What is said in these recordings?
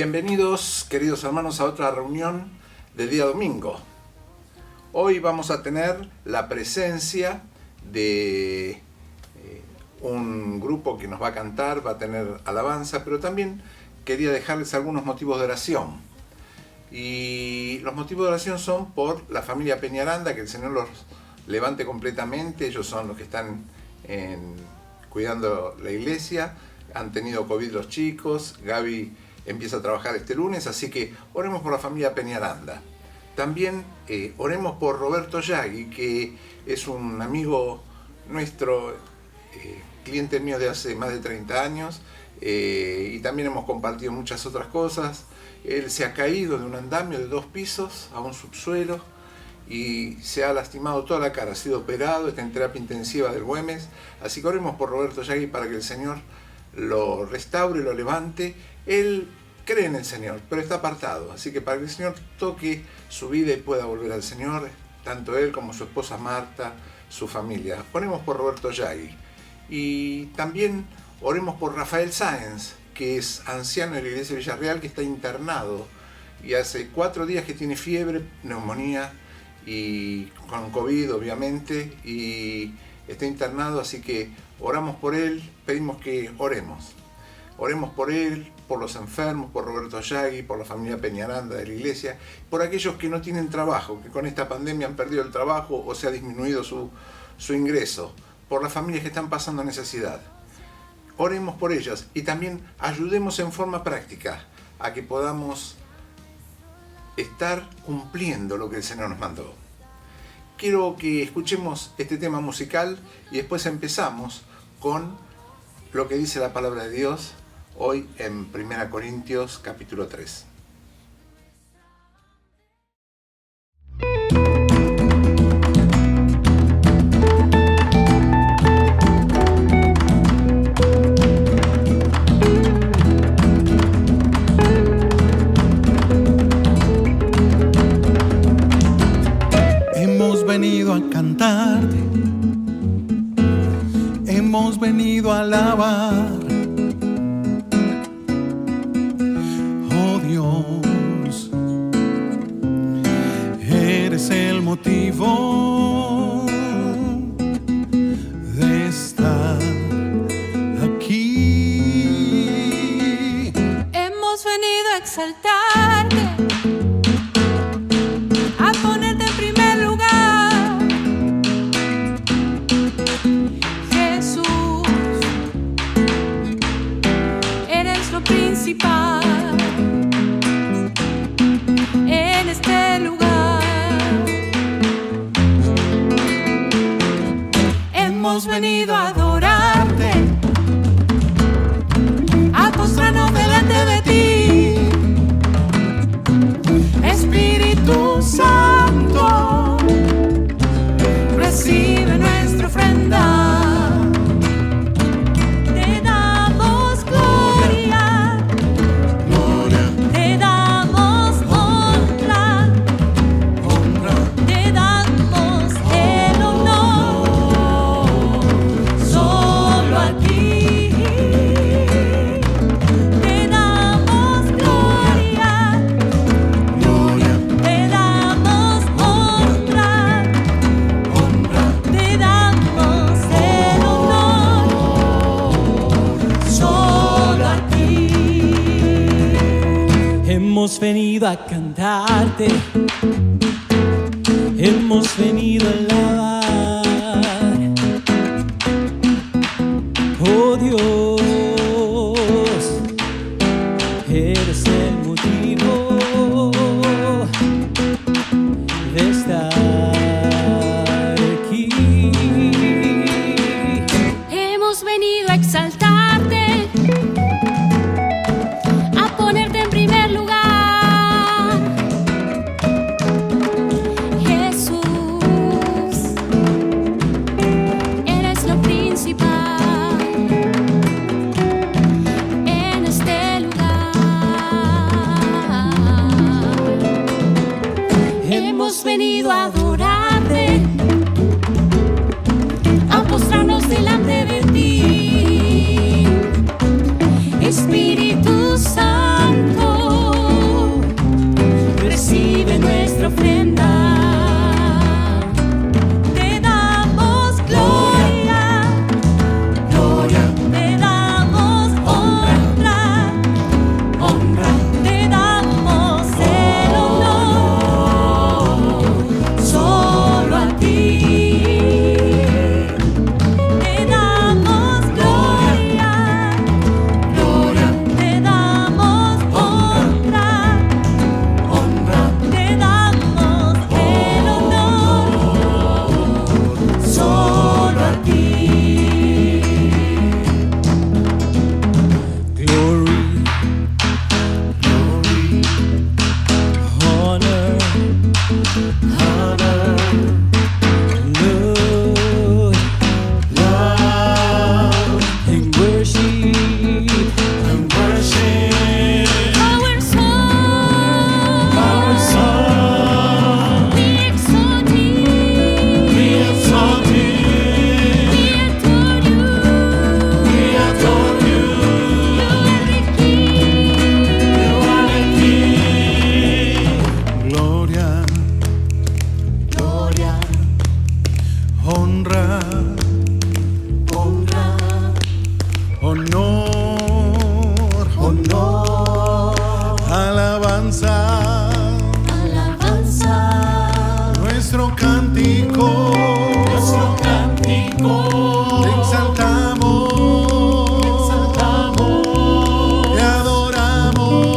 Bienvenidos, queridos hermanos, a otra reunión de día domingo. Hoy vamos a tener la presencia de un grupo que nos va a cantar, va a tener alabanza, pero también quería dejarles algunos motivos de oración. Y los motivos de oración son por la familia Peñaranda, que el Señor los levante completamente. Ellos son los que están cuidando la iglesia. Han tenido COVID los chicos. Gaby empieza a trabajar este lunes, así que oremos por la familia Peñaranda. También oremos por Roberto Yagui, que es un amigo nuestro, cliente mío de hace más de 30 años, y también hemos compartido muchas otras cosas. Él se ha caído de un andamio de 2 pisos a un subsuelo y se ha lastimado toda la cara, ha sido operado, está en terapia intensiva del Güemes, así que oremos por Roberto Yagui para que el Señor lo restaure, lo levante. Él cree en el Señor, pero está apartado, así que para que el Señor toque su vida y pueda volver al Señor, tanto él como su esposa Marta, su familia. Oremos por Roberto Yagui. Y también oremos por Rafael Sáenz, que es anciano de la iglesia de Villarreal, que está internado y hace 4 días que tiene fiebre, neumonía y con COVID obviamente, y está internado, así que oramos por él, pedimos que oremos. Oremos por él, por los enfermos, por Roberto Yagui, por la familia Peñaranda de la iglesia, por aquellos que no tienen trabajo, que con esta pandemia han perdido el trabajo o se ha disminuido su ingreso, por las familias que están pasando necesidad. Oremos por ellas y también ayudemos en forma práctica a que podamos estar cumpliendo lo que el Señor nos mandó. Quiero que escuchemos este tema musical y después empezamos con lo que dice la palabra de Dios hoy en 1 Corintios capítulo 3. Hemos venido a cantarte, hemos venido a alabar. Oh Dios, eres el motivo de estar aquí. Hemos venido a exaltarte, a ponerte en primer lugar. Jesús, eres lo principal en este lugar. Hemos venido a adorarte, a postrarnos delante de ti. Espíritu Santo, recibe nuestra ofrenda. Te damos gloria, te damos honra, te damos el honor. Solo a ti te damos gloria, te damos honra, te damos el honor. Solo a ti. Hemos venido a cantarte, hemos venido a alabar. Oh Dios, eres el motivo de estar aquí. Hemos venido a exaltarte, a ponerte en primer lugar. Jesús, eres lo principal en este lugar. Hemos venido a adorarte, a postrarnos delante de ti. Espíritu Santo, recibe nuestra ofrenda. Te damos gloria, gloria, te damos honra, honra, te damos el honor, solo a ti. Te damos gloria, gloria, te damos honra, honra, te damos el honor, solo a ti. Glory, glory, honor, honor, love, love, and worship. and worship. Our song, Our song, we exalt thee, we exalt thee, we adore you, we adore you. you are the King. You are the King. Gloria, Gloria, honra, honra, honor, honor, alabanza, alabanza, nuestro cántico, te exaltamos, te adoramos,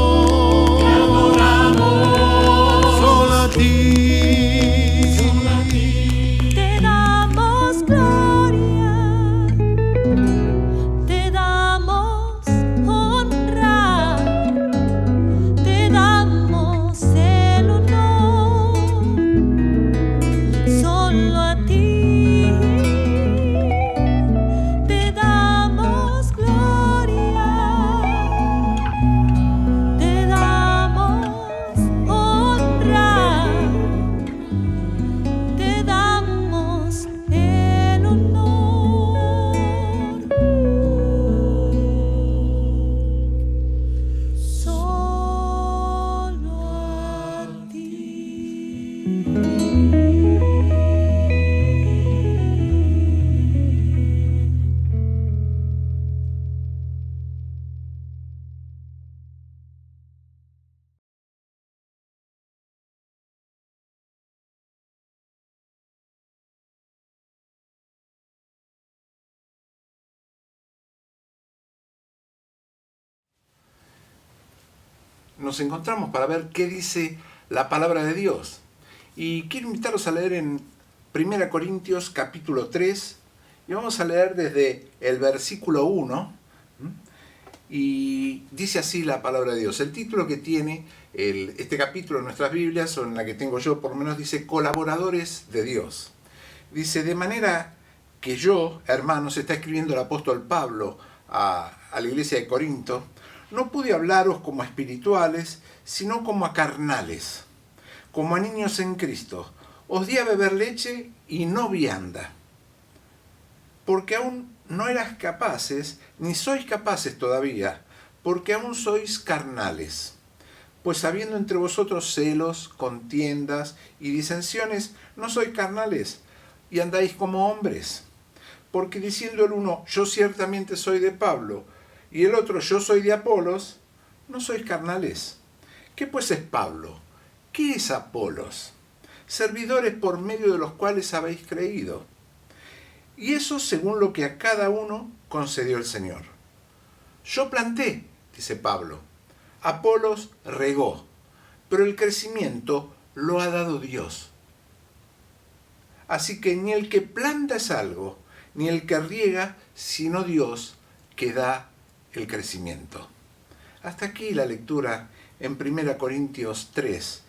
solo a ti. te damos gloria, te damos honra, te damos el honor, solo a ti. Te damos gloria, te damos honra, te damos el honor, solo a ti. Nos encontramos para ver qué dice la palabra de Dios. Y quiero invitarlos a leer en 1 Corintios capítulo 3, y vamos a leer desde el versículo 1, y dice así la palabra de Dios. El título que tiene este capítulo en nuestras Biblias, o en la que tengo yo por lo menos, dice Colaboradores de Dios. Dice, de manera que yo, hermanos, está escribiendo el apóstol Pablo a la iglesia de Corinto, no pude hablaros como a espirituales, sino como a carnales, como a niños en Cristo. Os di a beber leche y no vianda, porque aún no eras capaces, ni sois capaces todavía, porque aún sois carnales. Pues habiendo entre vosotros celos, contiendas y disensiones, no sois carnales, y andáis como hombres. Porque diciendo el uno, yo ciertamente soy de Pablo, y el otro, yo soy de Apolos, no sois carnales. ¿Qué pues es Pablo? ¿Qué es Apolos? Servidores por medio de los cuales habéis creído. Y eso según lo que a cada uno concedió el Señor. Yo planté, dice Pablo, Apolos regó, pero el crecimiento lo ha dado Dios. Así que ni el que planta es algo, ni el que riega, sino Dios que da el crecimiento. Hasta aquí la lectura en 1 Corintios 3.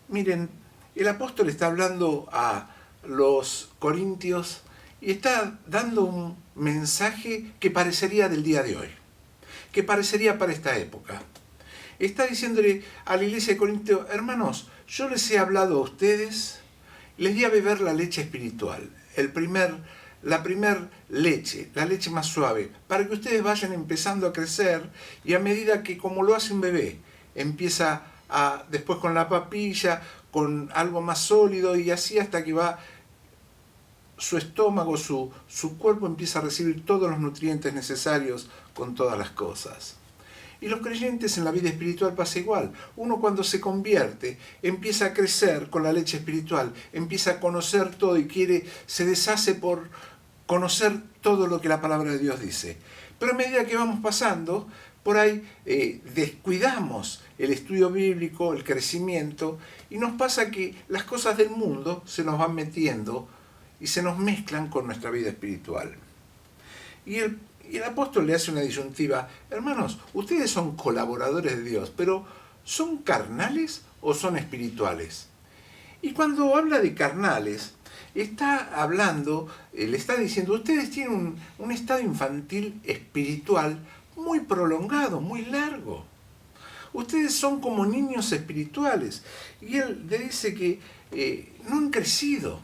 Miren, el apóstol está hablando a los corintios y está dando un mensaje que parecería del día de hoy, que parecería para esta época. Está diciéndole a la iglesia de Corinto, hermanos, yo les he hablado a ustedes, les di a beber la leche espiritual, la primer leche, la leche más suave, para que ustedes vayan empezando a crecer y a medida que, como lo hace un bebé, empieza después con la papilla, con algo más sólido, y así hasta que va su estómago, su cuerpo empieza a recibir todos los nutrientes necesarios con todas las cosas. Y los creyentes en la vida espiritual pasa igual. Uno cuando se convierte empieza a crecer con la leche espiritual, empieza a conocer todo y se deshace por conocer todo lo que la palabra de Dios dice. Pero a medida que vamos pasando, por ahí descuidamos el estudio bíblico, el crecimiento, y nos pasa que las cosas del mundo se nos van metiendo y se nos mezclan con nuestra vida espiritual. Y el apóstol le hace una disyuntiva: hermanos, ustedes son colaboradores de Dios, pero ¿son carnales o son espirituales? Y cuando habla de carnales, está hablando, le está diciendo, ustedes tienen un estado infantil espiritual muy prolongado, muy largo. Ustedes son como niños espirituales. Y él le dice que no han crecido.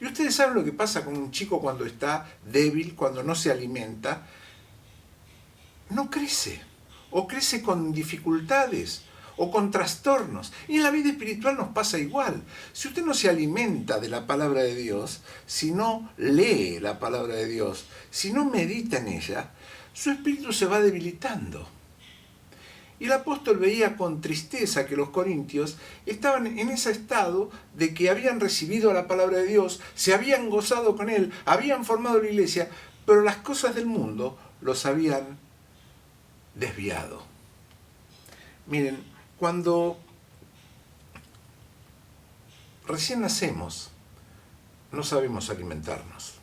Y ustedes saben lo que pasa con un chico cuando está débil, cuando no se alimenta. No crece. O crece con dificultades o con trastornos. Y en la vida espiritual nos pasa igual. Si usted no se alimenta de la palabra de Dios, si no lee la palabra de Dios, si no medita en ella, su espíritu se va debilitando. Y el apóstol veía con tristeza que los corintios estaban en ese estado de que habían recibido la palabra de Dios, se habían gozado con él, habían formado la iglesia, pero las cosas del mundo los habían desviado. Miren, cuando recién nacemos, no sabemos alimentarnos.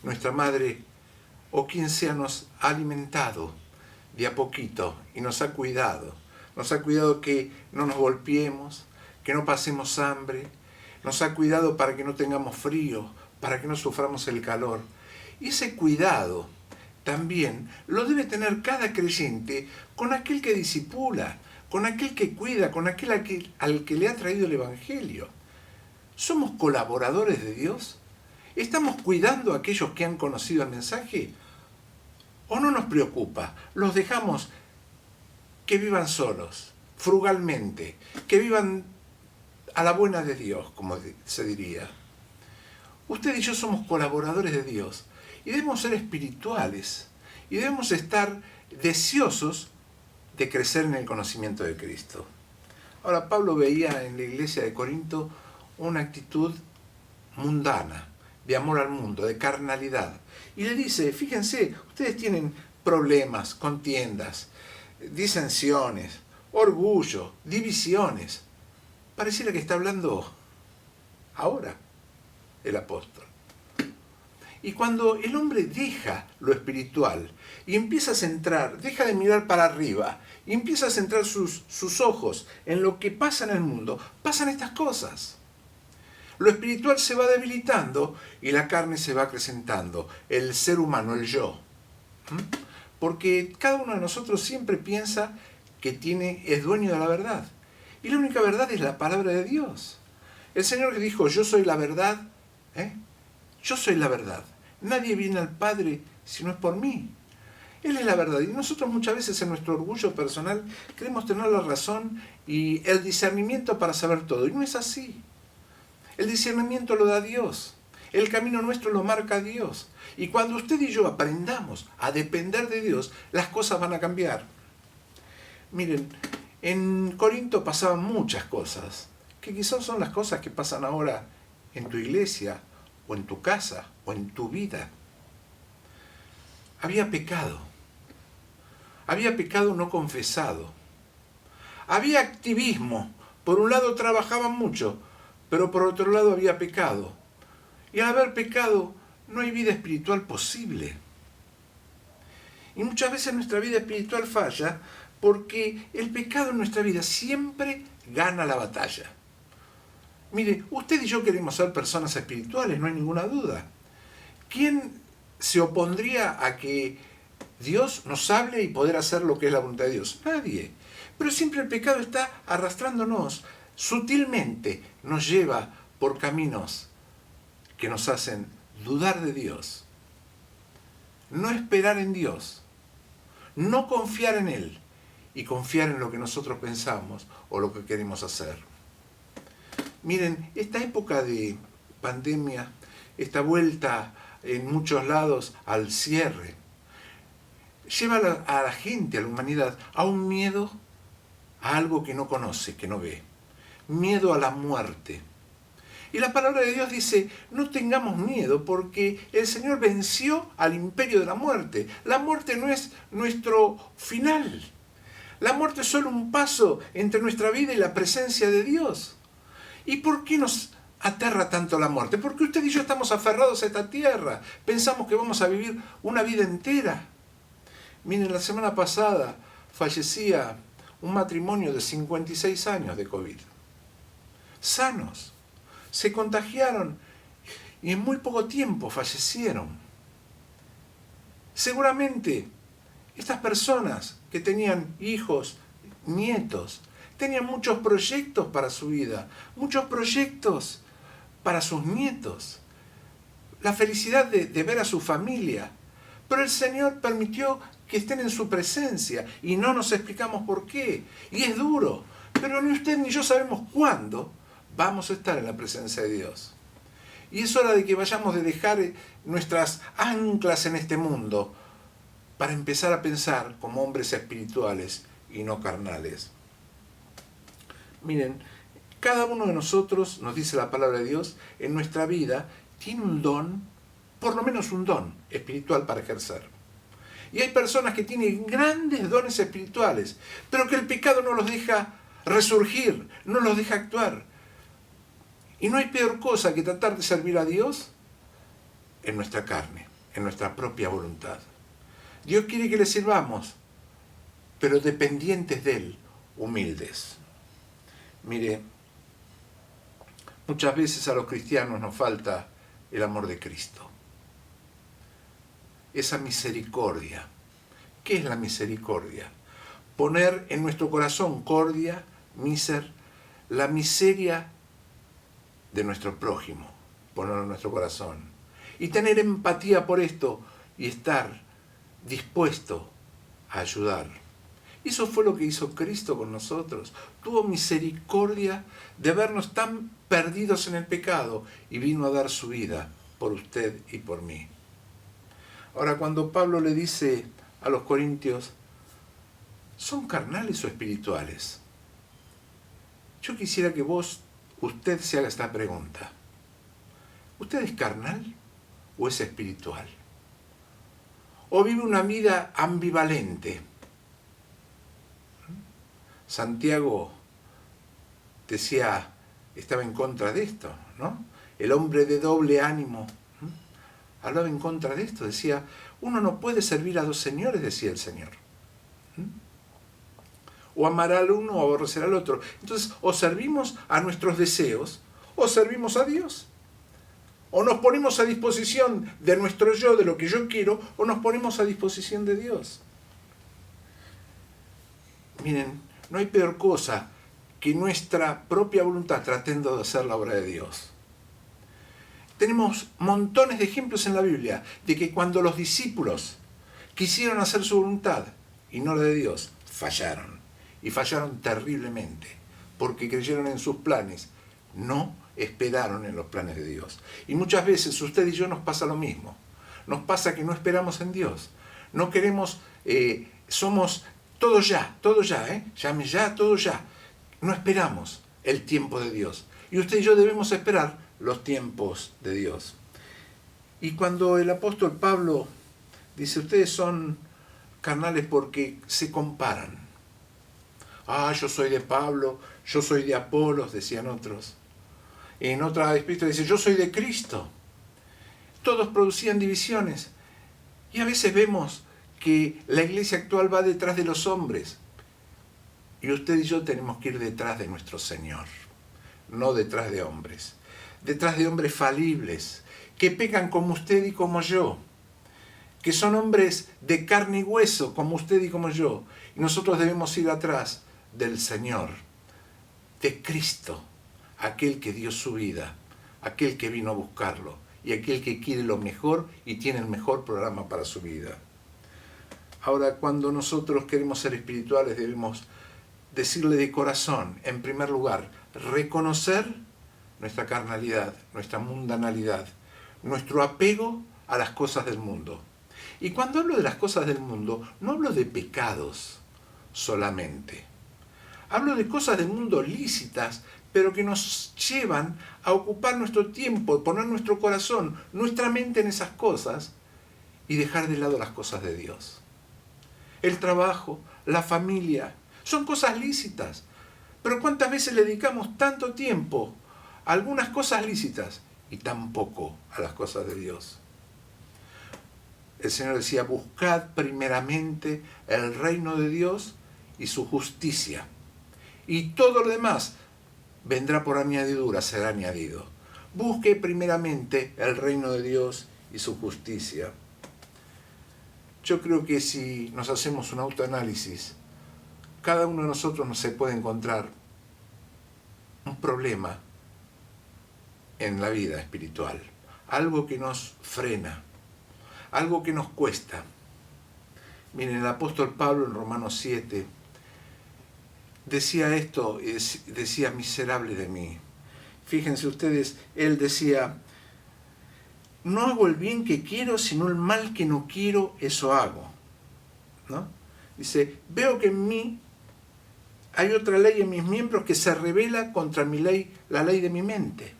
Nuestra madre o quien sea nos ha alimentado de a poquito y nos ha cuidado. Nos ha cuidado que no nos golpeemos, que no pasemos hambre. Nos ha cuidado para que no tengamos frío, para que no suframos el calor. Y ese cuidado también lo debe tener cada creyente con aquel que discipula, con aquel que cuida, con aquel al que le ha traído el Evangelio. ¿Somos colaboradores de Dios? ¿Estamos cuidando a aquellos que han conocido el mensaje? ¿O no nos preocupa? Los dejamos que vivan solos, frugalmente, que vivan a la buena de Dios, como se diría. Usted y yo somos colaboradores de Dios y debemos ser espirituales y debemos estar deseosos de crecer en el conocimiento de Cristo. Ahora, Pablo veía en la iglesia de Corinto una actitud mundana, de amor al mundo, de carnalidad. Y le dice, fíjense, ustedes tienen problemas, contiendas, disensiones, orgullo, divisiones. Pareciera que está hablando ahora el apóstol. Y cuando el hombre deja lo espiritual y empieza a centrar, deja de mirar para arriba y empieza a centrar sus ojos en lo que pasa en el mundo, pasan estas cosas. Lo espiritual se va debilitando y la carne se va acrecentando. El ser humano, el yo. Porque cada uno de nosotros siempre piensa que es dueño de la verdad. Y la única verdad es la palabra de Dios. El Señor que dijo, yo soy la verdad. Yo soy la verdad. Nadie viene al Padre si no es por mí. Él es la verdad. Y nosotros muchas veces en nuestro orgullo personal queremos tener la razón y el discernimiento para saber todo. Y no es así. El discernimiento lo da Dios. El camino nuestro lo marca Dios. Y cuando usted y yo aprendamos a depender de Dios, las cosas van a cambiar. Miren, en Corinto pasaban muchas cosas, que quizás son las cosas que pasan ahora en tu iglesia, o en tu casa, o en tu vida. Había pecado. Había pecado no confesado. Había activismo. Por un lado trabajaban mucho, pero por otro lado había pecado. Y al haber pecado, no hay vida espiritual posible. Y muchas veces nuestra vida espiritual falla porque el pecado en nuestra vida siempre gana la batalla. Mire, usted y yo queremos ser personas espirituales, no hay ninguna duda. ¿Quién se opondría a que Dios nos hable y poder hacer lo que es la voluntad de Dios? Nadie. Pero siempre el pecado está arrastrándonos. Sutilmente nos lleva por caminos que nos hacen dudar de Dios, no esperar en Dios, no confiar en Él y confiar en lo que nosotros pensamos o lo que queremos hacer. Miren, esta época de pandemia, esta vuelta en muchos lados al cierre, lleva a la gente, a la humanidad, a un miedo a algo que no conoce, que no ve. Miedo a la muerte. Y la palabra de Dios dice, no tengamos miedo porque el Señor venció al imperio de la muerte. La muerte no es nuestro final. La muerte es solo un paso entre nuestra vida y la presencia de Dios. ¿Y por qué nos aterra tanto la muerte? Porque usted y yo estamos aferrados a esta tierra. Pensamos que vamos a vivir una vida entera. Miren, la semana pasada fallecía un matrimonio de 56 años de COVID. Sanos. Se contagiaron y en muy poco tiempo fallecieron. Seguramente estas personas que tenían hijos, nietos, tenían muchos proyectos para su vida, muchos proyectos para sus nietos, la felicidad de ver a su familia. Pero el Señor permitió que estén en su presencia y no nos explicamos por qué. Y es duro, pero ni usted ni yo sabemos cuándo vamos a estar en la presencia de Dios. Y es hora de que vayamos de dejar nuestras anclas en este mundo para empezar a pensar como hombres espirituales y no carnales. Miren, cada uno de nosotros, nos dice la palabra de Dios, en nuestra vida tiene un don, por lo menos un don espiritual para ejercer. Y hay personas que tienen grandes dones espirituales, pero que el pecado no los deja resurgir, no los deja actuar. Y no hay peor cosa que tratar de servir a Dios en nuestra carne, en nuestra propia voluntad. Dios quiere que le sirvamos, pero dependientes de Él, humildes. Mire, muchas veces a los cristianos nos falta el amor de Cristo. Esa misericordia. ¿Qué es la misericordia? Poner en nuestro corazón cordia, la miseria de nuestro prójimo, ponerlo en nuestro corazón. Y tener empatía por esto y estar dispuesto a ayudar. Eso fue lo que hizo Cristo con nosotros. Tuvo misericordia de vernos tan perdidos en el pecado y vino a dar su vida por usted y por mí. Ahora, cuando Pablo le dice a los corintios, ¿son carnales o espirituales? Yo quisiera que usted se haga esta pregunta. ¿Usted es carnal o es espiritual? ¿O vive una vida ambivalente? Santiago decía, estaba en contra de esto, ¿no? El hombre de doble ánimo hablaba en contra de esto, decía, uno no puede servir a dos señores, decía el Señor. O amar al uno o aborrecer al otro. Entonces, o servimos a nuestros deseos, o servimos a Dios. O nos ponemos a disposición de nuestro yo, de lo que yo quiero, o nos ponemos a disposición de Dios. Miren, no hay peor cosa que nuestra propia voluntad tratando de hacer la obra de Dios. Tenemos montones de ejemplos en la Biblia de que cuando los discípulos quisieron hacer su voluntad y no la de Dios, fallaron. Y fallaron terriblemente, porque creyeron en sus planes, no esperaron en los planes de Dios. Y muchas veces usted y yo nos pasa lo mismo. Nos pasa que no esperamos en Dios. No queremos, somos todo ya, llame ya, todo ya. No esperamos el tiempo de Dios. Y usted y yo debemos esperar los tiempos de Dios. Y cuando el apóstol Pablo dice, ustedes son carnales porque se comparan. Yo soy de Pablo, yo soy de Apolos, decían otros. En otra epístola dice, yo soy de Cristo. Todos producían divisiones. Y a veces vemos que la iglesia actual va detrás de los hombres. Y usted y yo tenemos que ir detrás de nuestro Señor, no detrás de hombres. Detrás de hombres falibles, que pecan como usted y como yo, que son hombres de carne y hueso como usted y como yo. Y nosotros debemos ir atrás del Señor, de Cristo, aquel que dio su vida, aquel que vino a buscarlo y aquel que quiere lo mejor y tiene el mejor programa para su vida. Ahora, cuando nosotros queremos ser espirituales, debemos decirle de corazón, en primer lugar, reconocer nuestra carnalidad, nuestra mundanalidad, nuestro apego a las cosas del mundo. Y cuando hablo de las cosas del mundo, no hablo de pecados solamente. Hablo de cosas del mundo lícitas, pero que nos llevan a ocupar nuestro tiempo, poner nuestro corazón, nuestra mente en esas cosas y dejar de lado las cosas de Dios. El trabajo, la familia, son cosas lícitas. Pero ¿cuántas veces le dedicamos tanto tiempo a algunas cosas lícitas y tan poco a las cosas de Dios? El Señor decía, buscad primeramente el reino de Dios y su justicia. Y todo lo demás vendrá por añadidura, será añadido. Busque primeramente el reino de Dios y su justicia. Yo creo que si nos hacemos un autoanálisis, cada uno de nosotros se puede encontrar un problema en la vida espiritual, algo que nos frena, algo que nos cuesta. Miren, el apóstol Pablo en Romanos 7 decía esto, decía, miserable de mí. Fíjense ustedes, él decía, no hago el bien que quiero, sino el mal que no quiero, eso hago. ¿No? Dice, veo que en mí hay otra ley en mis miembros que se revela contra mi ley, la ley de mi mente,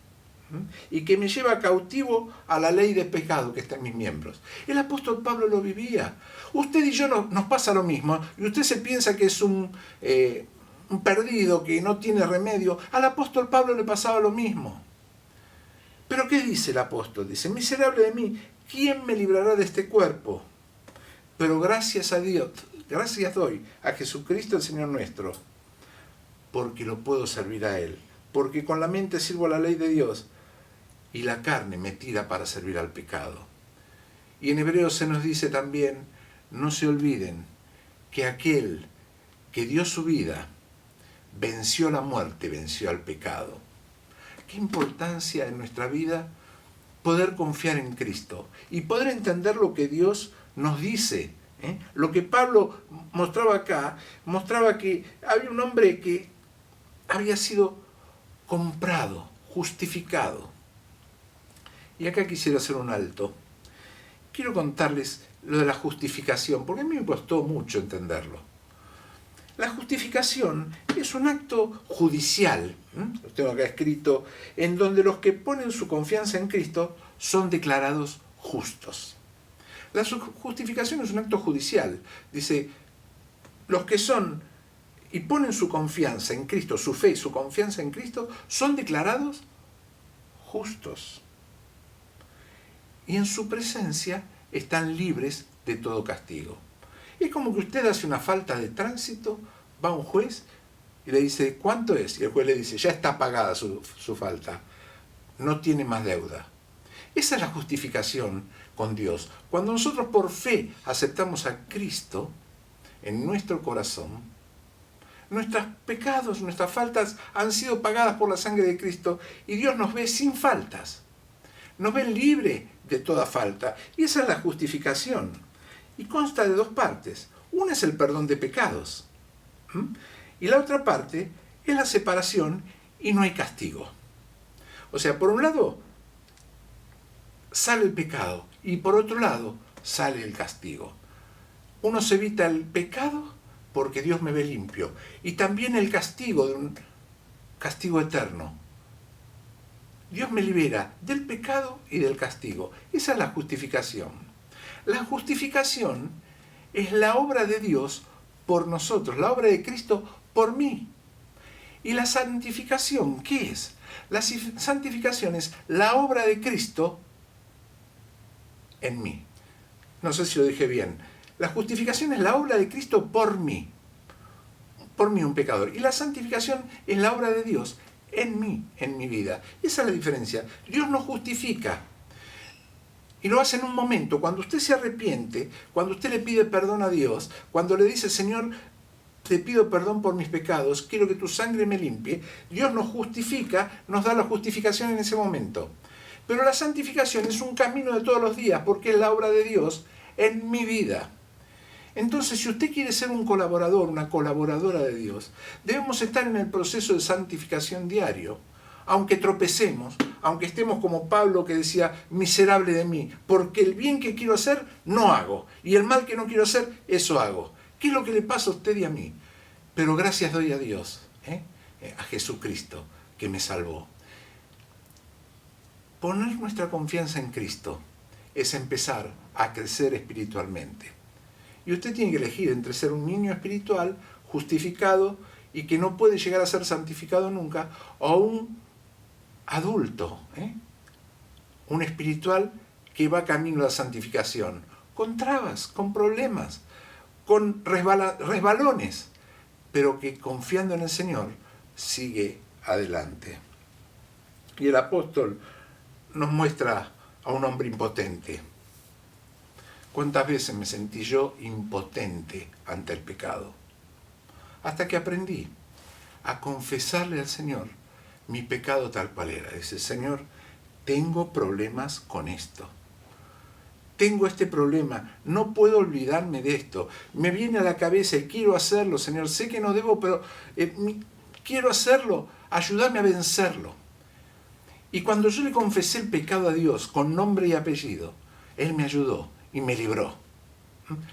y que me lleva cautivo a la ley de pecado que está en mis miembros. El apóstol Pablo lo vivía. Usted y yo nos pasa lo mismo, y usted se piensa que es un perdido, que no tiene remedio. Al apóstol Pablo le pasaba lo mismo. Pero ¿qué dice el apóstol? Dice, miserable de mí, ¿quién me librará de este cuerpo? Pero gracias a Dios, gracias doy a Jesucristo el Señor nuestro, porque lo puedo servir a Él. Porque con la mente sirvo a la ley de Dios y la carne me tira para servir al pecado. Y en Hebreos se nos dice también, no se olviden que aquel que dio su vida venció la muerte, venció al pecado. Qué importancia en nuestra vida poder confiar en Cristo y poder entender lo que Dios nos dice. Lo que Pablo mostraba acá, mostraba que había un hombre que había sido comprado, justificado. Y acá quisiera hacer un alto. Quiero contarles lo de la justificación, porque a mí me costó mucho entenderlo. La justificación es un acto judicial, lo tengo acá escrito, en donde los que ponen su confianza en Cristo son declarados justos. La justificación es un acto judicial. Dice, los que son y ponen su confianza en Cristo, su fe y su confianza en Cristo, son declarados justos. Y en su presencia están libres de todo castigo. Es como que usted hace una falta de tránsito, va a un juez y le dice, ¿cuánto es? Y el juez le dice, ya está pagada su falta, no tiene más deuda. Esa es la justificación con Dios. Cuando nosotros por fe aceptamos a Cristo en nuestro corazón, nuestros pecados, nuestras faltas han sido pagadas por la sangre de Cristo y Dios nos ve sin faltas. Nos ve libre de toda falta. Y esa es la justificación. Y consta de dos partes. Una es el perdón de pecados. Y la otra parte es la separación y no hay castigo. O sea, por un lado sale el pecado y por otro lado sale el castigo. Uno se evita el pecado porque Dios me ve limpio. Y también el castigo, de un castigo eterno. Dios me libera del pecado y del castigo. Esa es la justificación. La justificación es la obra de Dios por nosotros, la obra de Cristo por mí. ¿Y la santificación qué es? La santificación es la obra de Cristo en mí. No sé si lo dije bien. La justificación es la obra de Cristo por mí un pecador. Y la santificación es la obra de Dios en mí, en mi vida. Esa es la diferencia. Dios nos justifica. Y lo hace en un momento, cuando usted se arrepiente, cuando usted le pide perdón a Dios, cuando le dice, Señor, te pido perdón por mis pecados, quiero que tu sangre me limpie, Dios nos justifica, nos da la justificación en ese momento. Pero la santificación es un camino de todos los días, porque es la obra de Dios en mi vida. Entonces, si usted quiere ser un colaborador, una colaboradora de Dios, debemos estar en el proceso de santificación diario. Aunque tropecemos, aunque estemos como Pablo que decía, miserable de mí, porque el bien que quiero hacer, no hago. Y el mal que no quiero hacer, eso hago. ¿Qué es lo que le pasa a usted y a mí? Pero gracias doy a Dios, a Jesucristo, que me salvó. Poner nuestra confianza en Cristo es empezar a crecer espiritualmente. Y usted tiene que elegir entre ser un niño espiritual, justificado, y que no puede llegar a ser santificado nunca, o un adulto, un espiritual que va camino a la santificación, con trabas, con problemas, con resbalones, pero que confiando en el Señor sigue adelante. Y el apóstol nos muestra a un hombre impotente. ¿Cuántas veces me sentí yo impotente ante el pecado? Hasta que aprendí a confesarle al Señor mi pecado tal cual era. Dice, Señor, tengo problemas con esto. Tengo este problema, no puedo olvidarme de esto. Me viene a la cabeza y quiero hacerlo, Señor. Sé que no debo, pero quiero hacerlo. Ayúdame a vencerlo. Y cuando yo le confesé el pecado a Dios con nombre y apellido, Él me ayudó y me libró.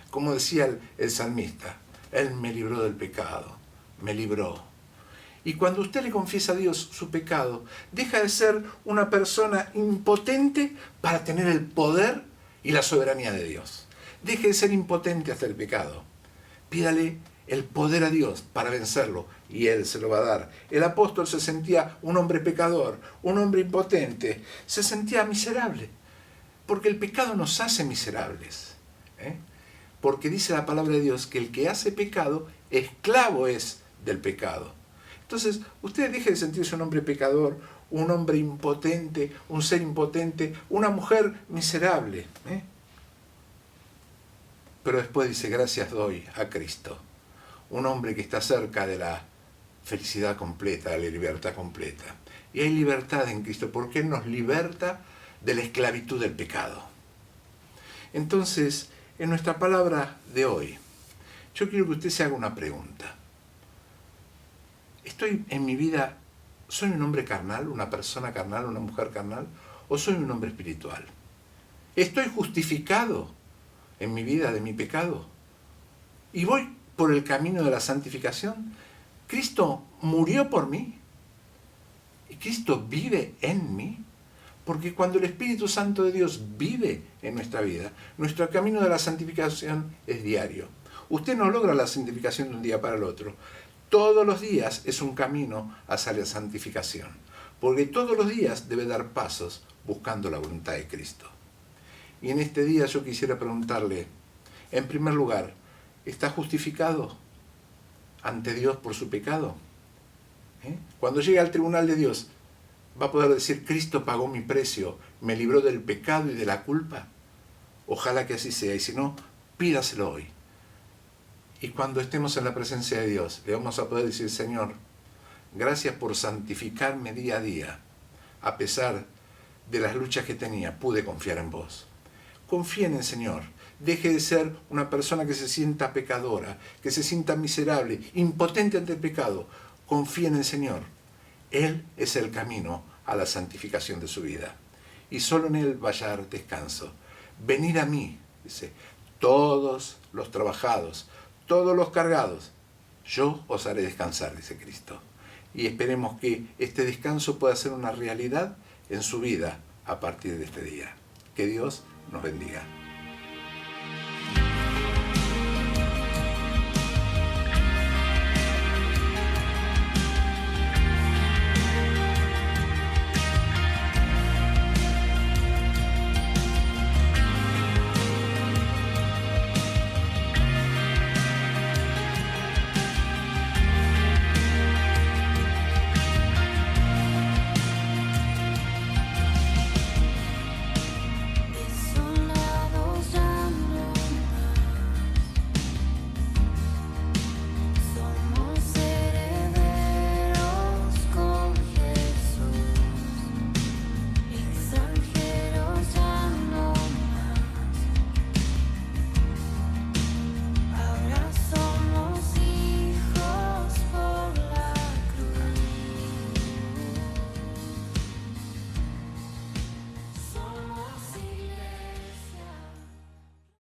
Como decía el salmista, Él me libró del pecado, me libró. Y cuando usted le confiesa a Dios su pecado, deja de ser una persona impotente para tener el poder y la soberanía de Dios. Deje de ser impotente hasta el pecado. Pídale el poder a Dios para vencerlo y Él se lo va a dar. El apóstol se sentía un hombre pecador, un hombre impotente, se sentía miserable, porque el pecado nos hace miserables. Porque dice la palabra de Dios que el que hace pecado, esclavo es del pecado. Entonces, usted deje de sentirse un hombre pecador, un hombre impotente, un ser impotente, una mujer miserable. Pero después dice, gracias doy a Cristo. Un hombre que está cerca de la felicidad completa, de la libertad completa. Y hay libertad en Cristo, porque Él nos liberta de la esclavitud del pecado. Entonces, en nuestra palabra de hoy, yo quiero que usted se haga una pregunta. ¿Estoy en mi vida, soy un hombre carnal, una persona carnal, una mujer carnal, o soy un hombre espiritual? ¿Estoy justificado en mi vida de mi pecado? ¿Y voy por el camino de la santificación? ¿Cristo murió por mí? ¿Y Cristo vive en mí? Porque cuando el Espíritu Santo de Dios vive en nuestra vida, nuestro camino de la santificación es diario. Usted no logra la santificación de un día para el otro. Todos los días es un camino hacia la santificación, porque todos los días debe dar pasos buscando la voluntad de Cristo. Y en este día yo quisiera preguntarle, en primer lugar, ¿está justificado ante Dios por su pecado? Cuando llegue al tribunal de Dios, ¿va a poder decir, Cristo pagó mi precio, me libró del pecado y de la culpa? Ojalá que así sea, y si no, pídaselo hoy. Y cuando estemos en la presencia de Dios, le vamos a poder decir, Señor, gracias por santificarme día a día. A pesar de las luchas que tenía, pude confiar en vos. Confía en el Señor. Deje de ser una persona que se sienta pecadora, que se sienta miserable, impotente ante el pecado. Confía en el Señor. Él es el camino a la santificación de su vida. Y solo en Él va a hallar descanso. Venid a mí, dice, todos los trabajados, todos los cargados, yo os haré descansar, dice Cristo. Y esperemos que este descanso pueda ser una realidad en su vida a partir de este día. Que Dios nos bendiga.